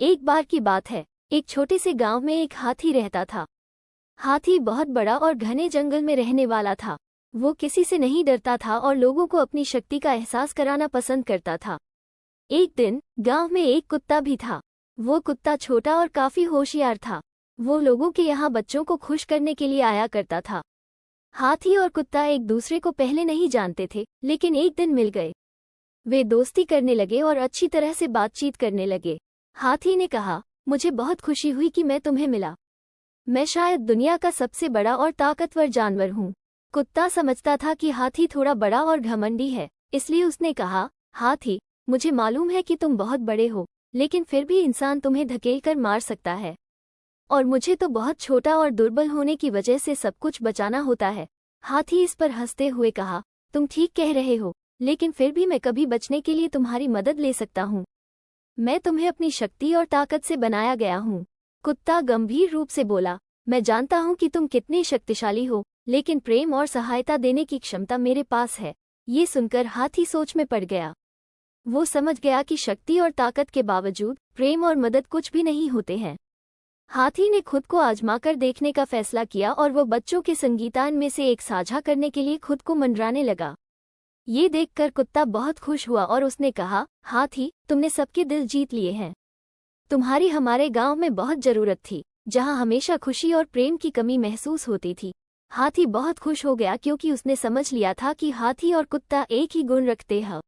एक बार की बात है, एक छोटे से गांव में एक हाथी रहता था। हाथी बहुत बड़ा और घने जंगल में रहने वाला था। वो किसी से नहीं डरता था और लोगों को अपनी शक्ति का एहसास कराना पसंद करता था। एक दिन गांव में एक कुत्ता भी था। वो कुत्ता छोटा और काफी होशियार था। वो लोगों के यहाँ बच्चों को खुश करने के लिए आया करता था। हाथी और कुत्ता एक दूसरे को पहले नहीं जानते थे, लेकिन एक दिन मिल गए। वे दोस्ती करने लगे और अच्छी तरह से बातचीत करने लगे। हाथी ने कहा, मुझे बहुत खुशी हुई कि मैं तुम्हें मिला। मैं शायद दुनिया का सबसे बड़ा और ताकतवर जानवर हूँ। कुत्ता समझता था कि हाथी थोड़ा बड़ा और घमंडी है, इसलिए उसने कहा, हाथी, मुझे मालूम है कि तुम बहुत बड़े हो, लेकिन फिर भी इंसान तुम्हें धकेल कर मार सकता है। और मुझे तो बहुत छोटा और दुर्बल होने की वजह से सब कुछ बचाना होता है। हाथी इस पर हंसते हुए कहा, तुम ठीक कह रहे हो, लेकिन फिर भी मैं कभी बचने के लिए तुम्हारी मदद ले सकता हूँ। मैं तुम्हें अपनी शक्ति और ताकत से बनाया गया हूँ। कुत्ता गंभीर रूप से बोला, मैं जानता हूँ कि तुम कितने शक्तिशाली हो, लेकिन प्रेम और सहायता देने की क्षमता मेरे पास है। ये सुनकर हाथी सोच में पड़ गया। वो समझ गया कि शक्ति और ताकत के बावजूद प्रेम और मदद कुछ भी नहीं होते हैं। हाथी ने खुद को आजमाकर देखने का फैसला किया और वो बच्चों के संगीतान में से एक साझा करने के लिए खुद को मंडराने लगा। ये देखकर कुत्ता बहुत खुश हुआ और उसने कहा, हाथी, तुमने सबके दिल जीत लिए हैं। तुम्हारी हमारे गांव में बहुत जरूरत थी, जहां हमेशा खुशी और प्रेम की कमी महसूस होती थी। हाथी बहुत खुश हो गया क्योंकि उसने समझ लिया था कि हाथी और कुत्ता एक ही गुण रखते हैं।